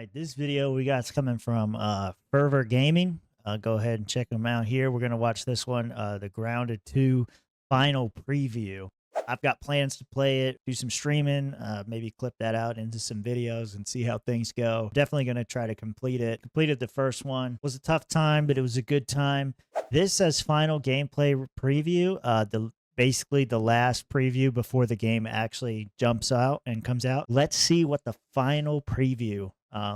right, this video we got's coming from Fervor Gaming. Go ahead and check them out here. We're gonna watch this one, the Grounded 2 final preview. I've got plans to play it, do some streaming, maybe clip that out into some videos and see how things go. Definitely gonna try to complete it. Completed the first one. Was a tough time, but it was a good time. This says final gameplay preview. Basically the last preview before the game actually jumps out and comes out. Let's see what the final preview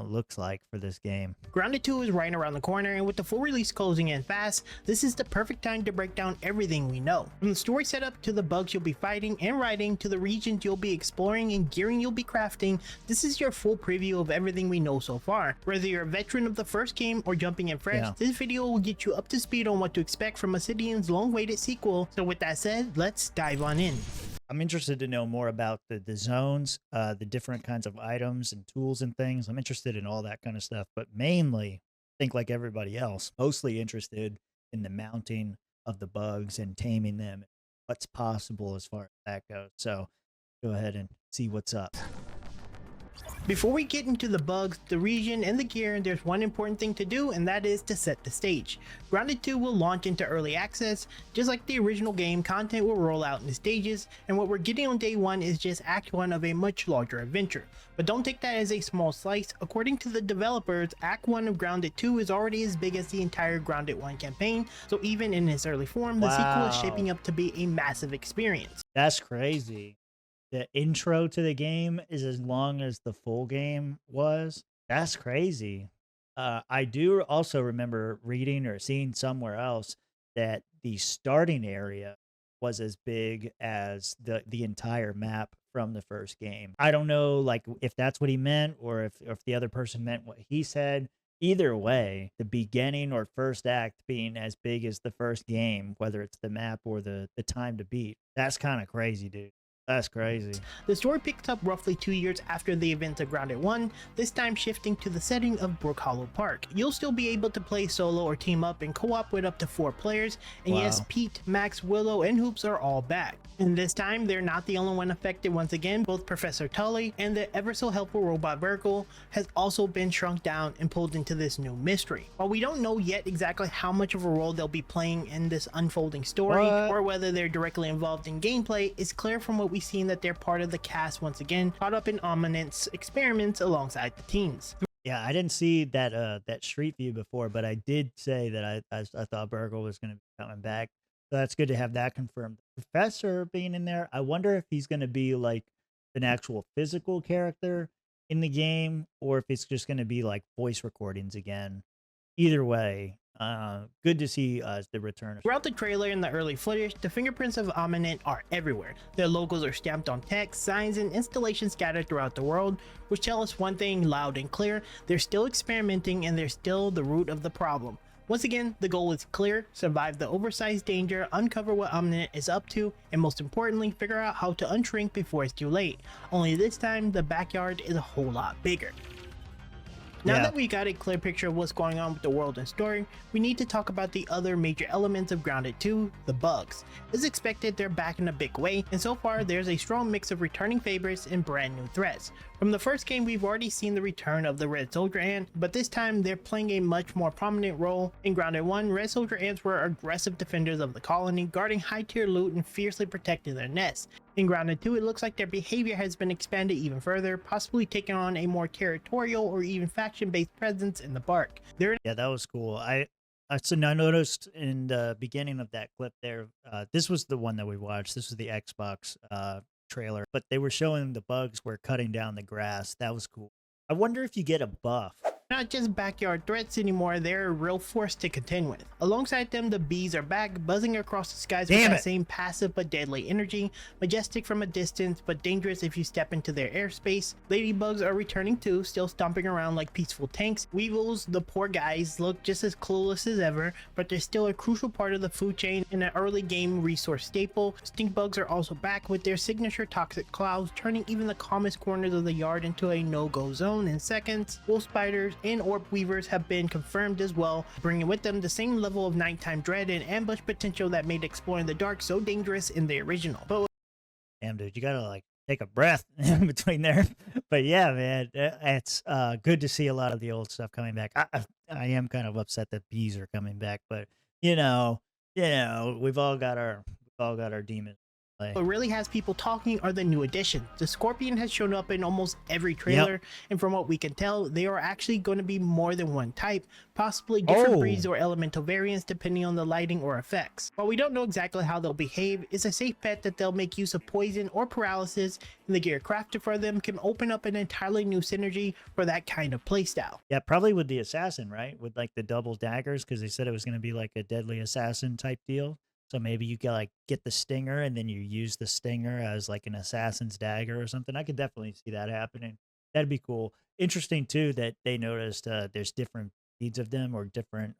looks like for this game. Grounded 2 is right around the corner, and with the full release closing in fast, this is the perfect time to break down everything we know. From the story setup to the bugs you'll be fighting and riding to the regions you'll be exploring and gearing you'll be crafting, this is your full preview of everything we know so far. Whether you're a veteran of the first game or jumping in fresh, this video will get you up to speed on what to expect from Obsidian's long-awaited sequel. So with that said, let's dive on in. I'm interested to know more about the zones, the different kinds of items and tools and things. I'm interested in all that kind of stuff, but mainly, I think like everybody else, mostly interested in the mounting of the bugs and taming them, what's possible as far as that goes. So go ahead and see what's up. Before we get into the bugs, the region, and the gear, there's one important thing to do, and that is to set the stage. Grounded 2 will launch into early access. Just like the original game, content will roll out in the stages, and what we're getting on day 1 is just Act 1 of a much larger adventure. But don't take that as a small slice. According to the developers, Act 1 of Grounded 2 is already as big as the entire Grounded 1 campaign, so even in its early form, the sequel is shaping up to be a massive experience. That's crazy. The intro to the game is as long as the full game was. That's crazy. I do also remember reading or seeing somewhere else that the starting area was as big as the entire map from the first game. I don't know, like, if that's what he meant or if the other person meant what he said. Either way, the beginning or first act being as big as the first game, whether it's the map or the time to beat, that's kind of crazy, dude. That's crazy. The story picks up roughly 2 years after the events of Grounded 1, this time shifting to the setting of Brook Hollow Park. You'll still be able to play solo or team up and co-op with up to 4 players, and yes, Pete, Max, Willow, and Hoops are all back. And this time, they're not the only one affected once again. Both Professor Tully and the ever so helpful robot Virgil has also been shrunk down and pulled into this new mystery. While we don't know yet exactly how much of a role they'll be playing in this unfolding story, or whether they're directly involved in gameplay, it's clear from what we've seen that they're part of the cast once again, caught up in Ominent's experiments alongside the teens. Yeah, I didn't see that that street view before, but I did say that I thought Virgil was going to be coming back. So that's good to have that confirmed. Professor being in there, I wonder if he's going to be like an actual physical character in the game, or if it's just going to be like voice recordings again. Either way, good to see the return. Throughout the trailer and the early footage, the fingerprints of Ominent are everywhere. Their logos are stamped on text, signs, and installations scattered throughout the world, which tell us one thing loud and clear: they're still experimenting and they're still the root of the problem. Once again, the goal is clear: survive the oversized danger, uncover what Ominent is up to, and most importantly, figure out how to unshrink before it's too late. Only this time, the backyard is a whole lot bigger. Now that we got a clear picture of what's going on with the world and story, we need to talk about the other major elements of Grounded 2, the bugs. As expected, they're back in a big way, and so far there's a strong mix of returning favorites and brand new threats. From the first game, we've already seen the return of the Red Soldier Ant, but this time they're playing a much more prominent role. In Grounded 1, Red Soldier Ants were aggressive defenders of the colony, guarding high-tier loot and fiercely protecting their nests. In Grounded 2, it looks like their behavior has been expanded even further, possibly taking on a more territorial or even faction-based presence in the park. Yeah, that was cool. I noticed in the beginning of that clip there, this was the one that we watched. This was the Xbox trailer, but they were showing the bugs were cutting down the grass. That was cool. I wonder if you get a buff. Not just backyard threats anymore, they're a real force to contend with. Alongside them, the bees are back, buzzing across the skies with that same passive but deadly energy, majestic from a distance but dangerous if you step into their airspace. Ladybugs are returning too, still stomping around like peaceful tanks. Weevils, the poor guys, look just as clueless as ever, but they're still a crucial part of the food chain and an early game resource staple. Stink bugs are also back with their signature toxic clouds, turning even the calmest corners of the yard into a no-go zone in seconds. Wolf spiders and orb weavers have been confirmed as well, bringing with them the same level of nighttime dread and ambush potential that made exploring the dark so dangerous in the original. But damn, dude, you gotta like take a breath in between there. But yeah, man, it's good to see a lot of the old stuff coming back. I am kind of upset that bees are coming back, but you know, we've all got our demons. To play. What really has people talking are the new additions. The Scorpion has shown up in almost every Yep. trailer, and from what we can tell, they are actually going to be more than one type, possibly different breeds Oh, or elemental variants depending on the lighting or effects. While we don't know exactly how they'll behave, it's a safe bet that they'll make use of poison or paralysis, and the gear crafted for them can open up an entirely new synergy for that kind of playstyle. yeah, probably with the assassin, right? With like the double daggers, because they said it was going to be like a deadly assassin type deal. So maybe you can like get the stinger and then you use the stinger as like an assassin's dagger or something. I could definitely see that happening. That'd be cool. Interesting too that they noticed there's different breeds of them or different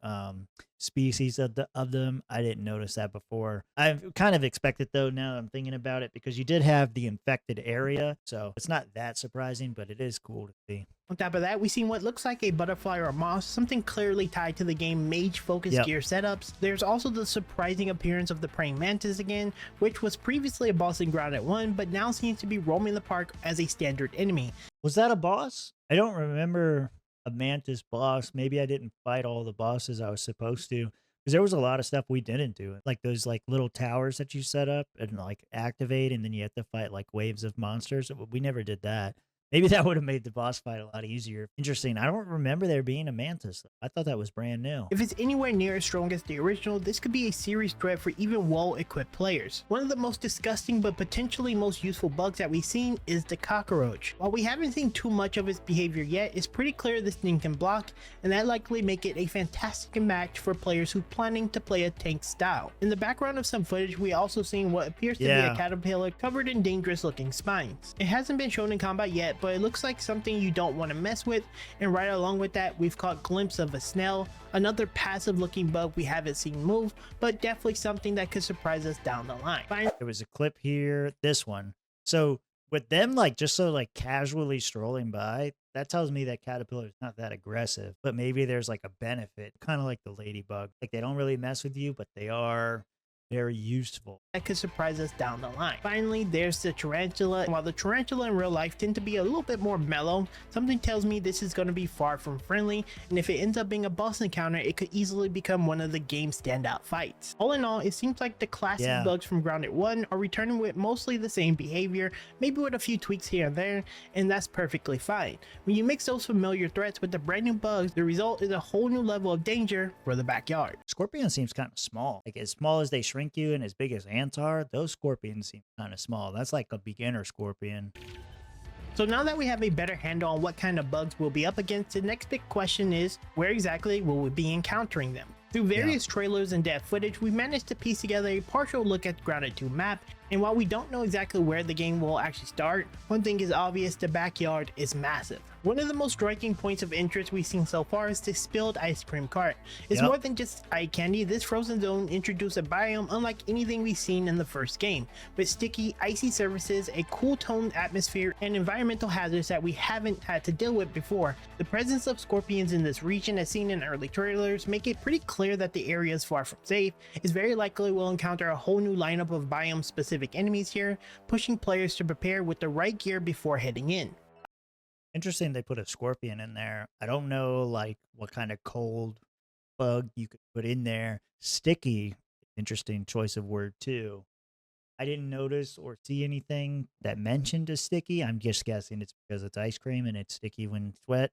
species of them. I didn't notice that before. I've kind of expected though now that I'm thinking about it because you did have the infected area, so it's not that surprising, but it is cool to see. On top of that, we see what looks like a butterfly or a moss, something clearly tied to the game mage focused Yep. gear setups. There's also the surprising appearance of the praying mantis again, which was previously a boss in Grounded 1, but now seems to be roaming the park as a standard enemy. Was that a boss? I don't remember a mantis boss. Maybe I didn't fight all the bosses I was supposed to. Because there was a lot of stuff we didn't do. Like those like little towers that you set up and like activate, and then you have to fight like waves of monsters. We never did that. Maybe that would have made the boss fight a lot easier. Interesting. I don't remember there being a mantis, though. I thought that was brand new. If it's anywhere near as strong as the original, this could be a serious threat for even well-equipped players. One of the most disgusting but potentially most useful bugs that we've seen is the cockroach. While we haven't seen too much of its behavior yet, it's pretty clear this thing can block, and that likely make it a fantastic match for players who planning to play a tank style. In the background of some footage, we also seen what appears to be a caterpillar covered in dangerous looking spines. It hasn't been shown in combat yet, but it looks like something you don't want to mess with, and right along with that, we've caught glimpse of a snail, another passive looking bug we haven't seen move, but definitely something that could surprise us down the line. There was a clip here, this one. So with them like just so like casually strolling by, that tells me that caterpillar is not that aggressive, but maybe there's like a benefit, kind of like the ladybug. Like they don't really mess with you, but they are very useful. That could surprise us down the line. Finally, there's the tarantula. While the tarantula in real life tend to be a little bit more mellow, something tells me this is going to be far from friendly, and if it ends up being a boss encounter, it could easily become one of the game's standout fights. All in all, it seems like the classic bugs from Grounded 1 are returning with mostly the same behavior, maybe with a few tweaks here and there, and that's perfectly fine. When you mix those familiar threats with the brand new bugs, the result is a whole new level of danger for the backyard. Scorpion seems kind of small. Like as small as they shrink you and as big as ants are, those scorpions seem kind of small. That's like a beginner scorpion. So now that we have a better handle on what kind of bugs we'll be up against, the next big question is, where exactly will we be encountering them? Through various trailers and depth footage, we've managed to piece together a partial look at the Grounded 2 map, and while we don't know exactly where the game will actually start, one thing is obvious: the backyard is massive. One of the most striking points of interest we've seen so far is the spilled ice cream cart. It's more than just eye candy. This frozen zone introduced a biome unlike anything we've seen in the first game, with sticky, icy surfaces, a cool toned atmosphere, and environmental hazards that we haven't had to deal with before. The presence of scorpions in this region, as seen in early trailers, make it pretty clear that the area is far from safe. It's very likely we'll encounter a whole new lineup of biome specific enemies here, pushing players to prepare with the right gear before heading in. Interesting they put a scorpion in there. I don't know like what kind of cold bug you could put in there. Sticky, interesting choice of word too. I didn't notice or see anything that mentioned a sticky. I'm just guessing it's because it's ice cream and it's sticky when it's wet.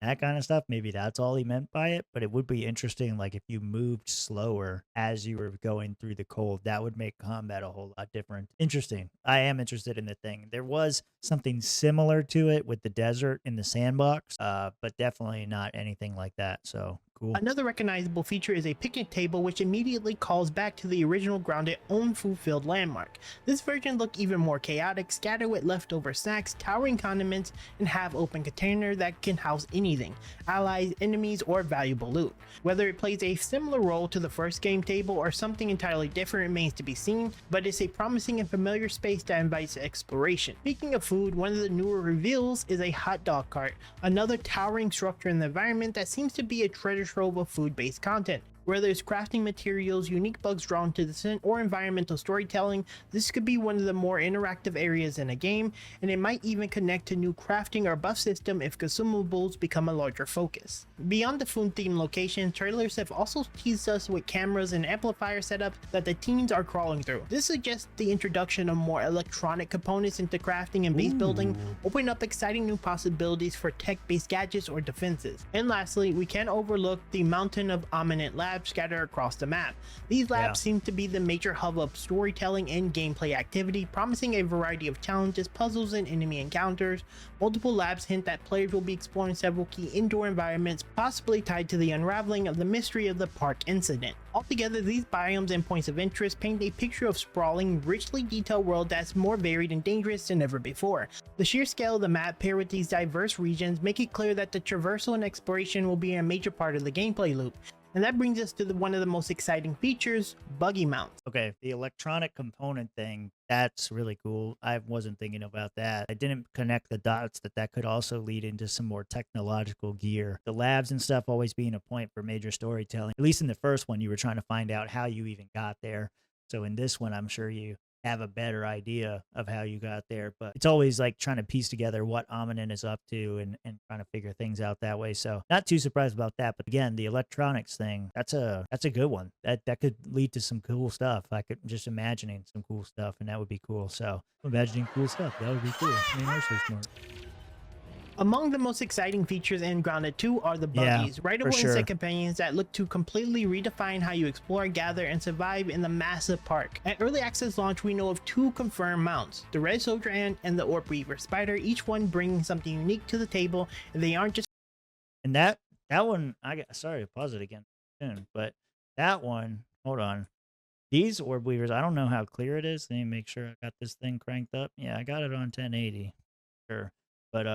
That kind of stuff. Maybe that's all he meant by it, but it would be interesting like if you moved slower as you were going through the cold, that would make combat a whole lot different. Interesting. I am interested in the thing. There was something similar to it with the desert in the sandbox, but definitely not anything like that. So cool. Another recognizable feature is a picnic table, which immediately calls back to the original Grounded own food-filled landmark. This version looked even more chaotic, scattered with leftover snacks, towering condiments, and half-open container that can house anything, allies, enemies, or valuable loot. Whether it plays a similar role to the first game table or something entirely different remains to be seen, but it's a promising and familiar space that invites exploration. Speaking of food, one of the newer reveals is a hot dog cart, another towering structure in the environment that seems to be a treasure trove of food-based content. Whether it's crafting materials, unique bugs drawn to the scent, or environmental storytelling, this could be one of the more interactive areas in a game, and it might even connect to new crafting or buff system if consumables become a larger focus. Beyond the food-themed locations, trailers have also teased us with cameras and amplifier setups that the teens are crawling through. This suggests the introduction of more electronic components into crafting and base building, opening up exciting new possibilities for tech-based gadgets or defenses. And lastly, we can't overlook the mountain of ominent labs scattered across the map. These labs seem to be the major hub of storytelling and gameplay activity, promising a variety of challenges, puzzles, and enemy encounters. Multiple labs hint that players will be exploring several key indoor environments, possibly tied to the unraveling of the mystery of the park incident. Altogether, these biomes and points of interest paint a picture of sprawling, richly detailed world that's more varied and dangerous than ever before. The sheer scale of the map paired with these diverse regions make it clear that the traversal and exploration will be a major part of the gameplay loop. And that brings us to one of the most exciting features, buggy mounts. Okay, the electronic component thing, that's really cool. I wasn't thinking about that. I didn't connect the dots that that could also lead into some more technological gear. The labs and stuff always being a point for major storytelling. At least in the first one, you were trying to find out how you even got there. So in this one, I'm sure you have a better idea of how you got there, but it's always like trying to piece together what Ominin is up to and trying to figure things out that way. So not too surprised about that. But again, the electronics thing, that's a good one. That could lead to some cool stuff. I could just imagining some cool stuff, and that would be cool. So imagining cool stuff, that would be cool. I mean, they're so smart. Among the most exciting features in Grounded 2 are the Yeah, buggies, rideable for sure. insect companions that look to completely redefine how you explore, gather, and survive in the massive park. At early access launch, we know of 2 confirmed mounts, the Red Soldier Ant and the Orb Weaver Spider, each one bringing something unique to the table, and they aren't just And that one, I got sorry to pause it again soon, but that one, hold on. These orb weavers, I don't know how clear it is. Let me make sure I got this thing cranked up. Yeah, I got it on 1080. Sure. But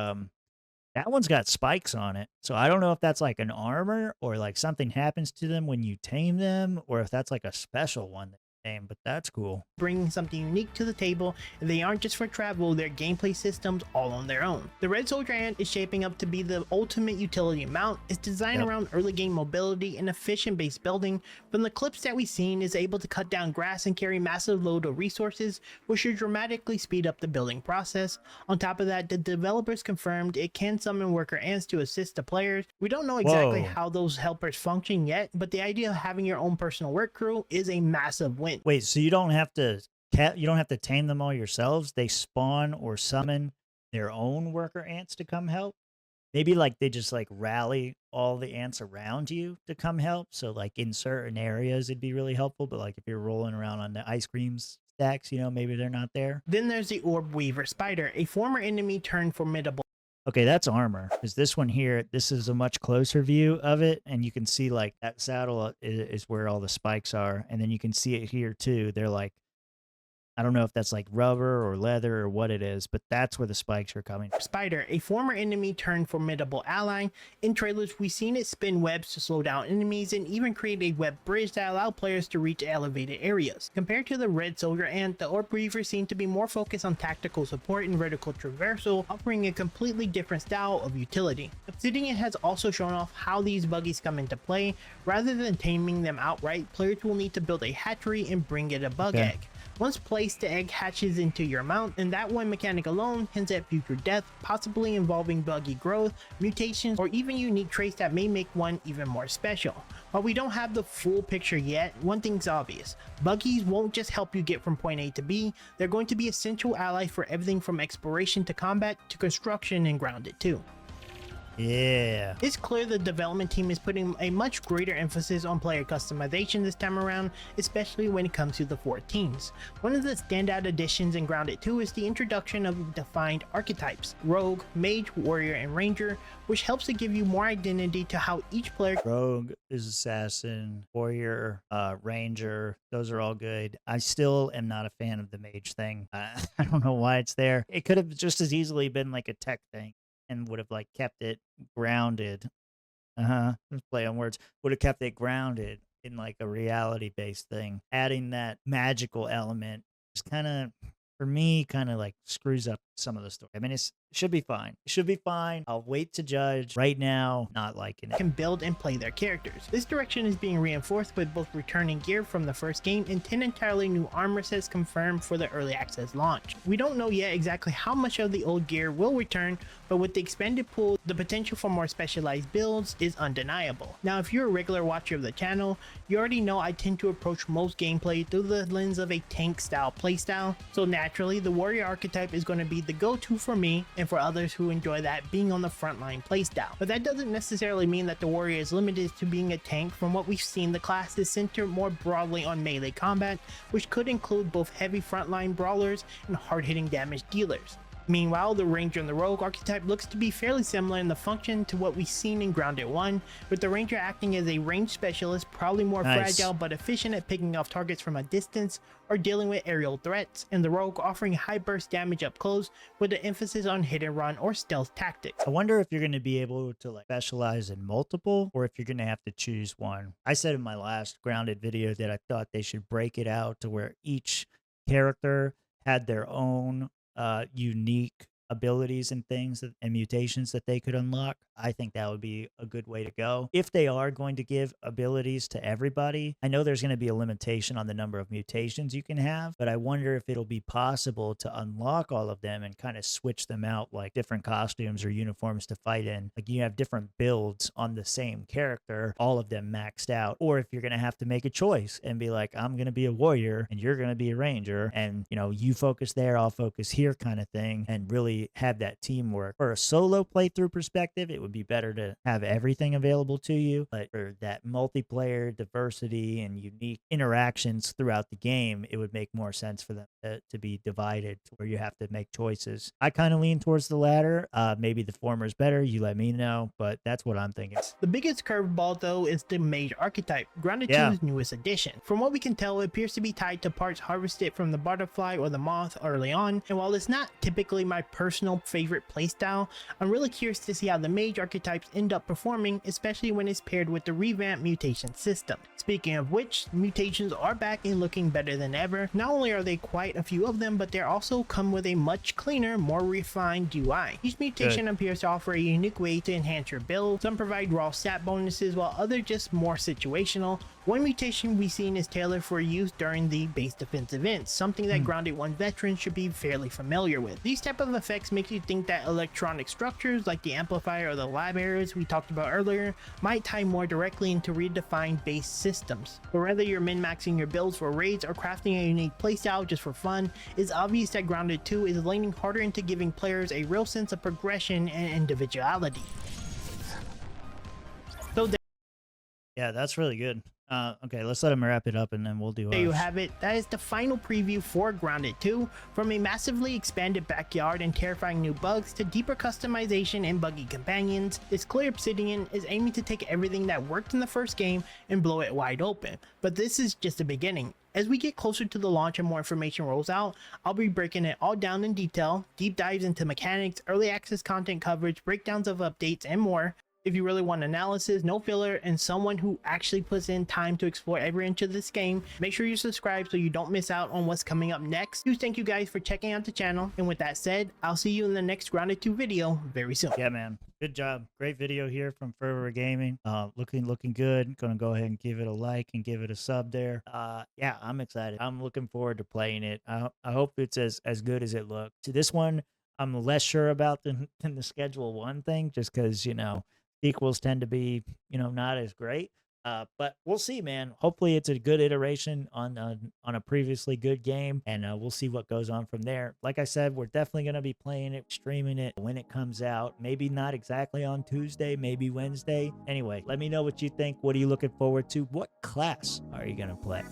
that one's got spikes on it. So I don't know if that's like an armor or like something happens to them when you tame them, or if that's like a special one that you tame, but that's cool. bringing something unique to the table, and they aren't just for travel, they're gameplay systems all on their own. The Red Soldier Ant is shaping up to be the ultimate utility mount. It's designed around early game mobility and efficient base building. From the clips that we've seen, it's able to cut down grass and carry massive load of resources, which should dramatically speed up the building process. On top of that, the developers confirmed it can summon worker ants to assist the players. We don't know exactly Whoa. how those helpers function yet, but the idea of having your own personal work crew is a massive win. Wait, so you don't have to tame them all yourselves? They spawn or summon their own worker ants to come help? Maybe like they just like rally all the ants around you to come help. So like in certain areas it'd be really helpful, but like if you're rolling around on the ice cream stacks, maybe they're not there. Then there's the Orb Weaver Spider, a former enemy turned formidable Okay, that's armor. Because this one here, this is a much closer view of it, and you can see like that saddle is where all the spikes are, and then you can see it here too. They're like, I don't know if that's like rubber or leather or what it is, but that's where the spikes are coming from. Spider, a former enemy turned formidable ally. In trailers, we've seen it spin webs to slow down enemies and even create a web bridge that allow players to reach elevated areas. Compared to the Red Soldier Ant, the Orb Weaver seem to be more focused on tactical support and vertical traversal, offering a completely different style of utility. Obsidian has also shown off how these buggies come into play. Rather than taming them outright, players will need to build a hatchery and bring it a bug egg. Once placed, the egg hatches into your mount, and that one mechanic alone hints at future death, possibly involving buggy growth, mutations, or even unique traits that may make one even more special. While we don't have the full picture yet, one thing's obvious. Buggies won't just help you get from point A to B, they're going to be essential allies for everything from exploration to combat to construction and Grounded too. Yeah. It's clear the development team is putting a much greater emphasis on player customization this time around, especially when it comes to the 4 teams. One of the standout additions in Grounded 2 is the introduction of defined archetypes, Rogue, Mage, Warrior, and Ranger, which helps to give you more identity to how each player Rogue is assassin, warrior, ranger. Those are all good. I still am not a fan of the mage thing. I don't know why it's there. It could have just as easily been like a tech thing and would have like kept it grounded. Let's play on words. Would have kept it grounded in like a reality based thing. Adding that magical element just kind of, for me, kind of like screws up some of the story. I mean, it should be fine. It should be fine. I'll wait to judge. Right now, not liking it. Can build and play their characters. This direction is being reinforced with both returning gear from the first game and 10 entirely new armor sets confirmed for the early access launch. We don't know yet exactly how much of the old gear will return, but with the expanded pool, the potential for more specialized builds is undeniable. Now, if you're a regular watcher of the channel, you already know I tend to approach most gameplay through the lens of a tank style playstyle, so naturally the warrior archetype is going to be the go-to for me and for others who enjoy that being on the frontline playstyle. But that doesn't necessarily mean that the warrior is limited to being a tank. From what we've seen, the class is centered more broadly on melee combat, which could include both heavy frontline brawlers and hard-hitting damage dealers. Meanwhile, the Ranger and the Rogue archetype looks to be fairly similar in the function to what we've seen in Grounded 1, with the Ranger acting as a range specialist, probably more fragile but efficient at picking off targets from a distance or dealing with aerial threats, and the Rogue offering high burst damage up close with an emphasis on hit and run or stealth tactics. I wonder if you're going to be able to like specialize in multiple, or if you're going to have to choose one. I said in my last Grounded video that I thought they should break it out to where each character had their own unique abilities and things and mutations that they could unlock. I think that would be a good way to go. If they are going to give abilities to everybody, I know there's going to be a limitation on the number of mutations you can have, but I wonder if it'll be possible to unlock all of them and kind of switch them out like different costumes or uniforms to fight in. Like you have different builds on the same character, all of them maxed out. Or if you're going to have to make a choice and be like, I'm going to be a warrior and you're going to be a ranger, and you know, you focus there, I'll focus here kind of thing, and really have that teamwork. For a solo playthrough perspective, it would be better to have everything available to you, but for that multiplayer diversity and unique interactions throughout the game, it would make more sense for them to be divided to where you have to make choices. I kind of lean towards the latter. Maybe the former is better, you let me know, but that's what I'm thinking. The biggest curveball though is the mage archetype, Grounded 2's newest addition. From what we can tell, it appears to be tied to parts harvested from the butterfly or the moth early on, and while it's not typically my personal favorite playstyle, I'm really curious to see how the mage archetypes end up performing, especially when it's paired with the revamped mutation system. Speaking of which, mutations are back and looking better than ever. Not only are they quite a few of them, but they also come with a much cleaner, more refined UI. Each mutation appears to offer a unique way to enhance your build. Some provide raw stat bonuses, while others just more situational. One mutation we've seen is tailored for use during the base defense events, something that Grounded 1 veterans should be fairly familiar with. These type of effects make you think that electronic structures like the amplifier or the lab areas we talked about earlier might tie more directly into redefined base systems. But whether you're min-maxing your builds for raids or crafting a unique playstyle just for fun, it's obvious that Grounded 2 is leaning harder into giving players a real sense of progression and individuality. So yeah, that's really good. Okay, let's let him wrap it up and then we'll do there you have it. That is the final preview for Grounded 2. From a massively expanded backyard and terrifying new bugs to deeper customization and buggy companions, this clear Obsidian is aiming to take everything that worked in the first game and blow it wide open. But this is just the beginning. As we get closer to the launch and more information rolls out, I'll be breaking it all down in detail, deep dives into mechanics, early access content coverage, breakdowns of updates, and more. If you really want analysis, no filler, and someone who actually puts in time to explore every inch of this game, make sure you subscribe so you don't miss out on what's coming up next. Huge thank you guys for checking out the channel, and with that said, I'll see you in the next Grounded 2 video very soon. Yeah, man. Good job. Great video here from Fervor Gaming. Looking good. Gonna go ahead and give it a like and give it a sub there. Yeah, I'm excited. I'm looking forward to playing it. I hope it's as good as it looks. To this one, I'm less sure about than the Schedule 1 thing, just because, you know, sequels tend to be, you know, not as great. But we'll see, man. Hopefully it's a good iteration on a previously good game, and we'll see what goes on from there. Like I said, we're definitely going to be playing it, streaming it when it comes out. Maybe not exactly on Tuesday, maybe Wednesday. Anyway, let me know what you think. What are you looking forward to? What class are you going to play?